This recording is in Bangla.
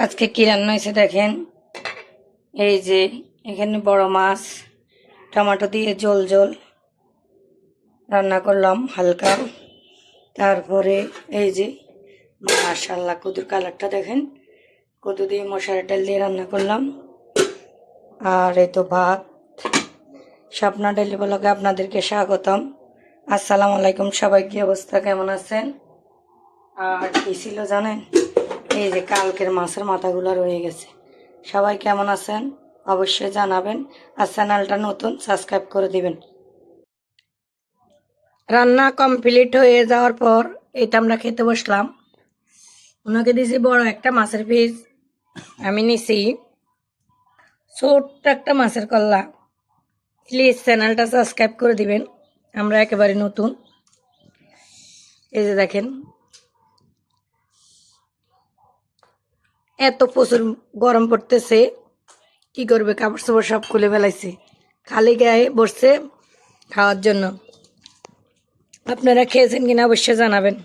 আজকে কি রান্না হয়েছে দেখেন। এই যে এখানে বড় মাছ টমেটো দিয়ে ঝোল ঝোল রান্না করলাম হালকা। তারপরে এই যে মাশাআল্লাহ কদুর কালারটা দেখেন, কদু দিয়ে মশার ডাল দিয়ে রান্না করলাম। আর এই তো ভাত। স্বপ্না ডেইলি ব্লগে আপনাদেরকে স্বাগতম। আসসালামু আলাইকুম সবাই, কি অবস্থা, কেমন আছেন? আর কি ছিল জানেন, এই যে কালকের মাছের মাথাগুলো রয়ে গেছে। সবাই কেমন আছেন অবশ্যই জানাবেন, আর চ্যানেলটা নতুন সাবস্ক্রাইব করে দিবেন। রান্না কমপ্লিট হয়ে যাওয়ার পর এটা আমরা খেতে বসলাম। ওনাকে দিয়েছি বড় একটা মাছের পিস, আমি নিছি ছোট্ট একটা মাছের কল্লা। প্লিজ চ্যানেলটা সাবস্ক্রাইব করে দিবেন, আমরা একেবারে নতুন। এই যে দেখেন, এত প্রচুর গরম পড়তেছে, কি করবে, কাপড় চোপড় সব খুলে ফেলাইছে, খালি গায়ে বসছে খাওয়ার জন্য। আপনারা খেয়েছেন কিনা অবশ্যই জানাবেন।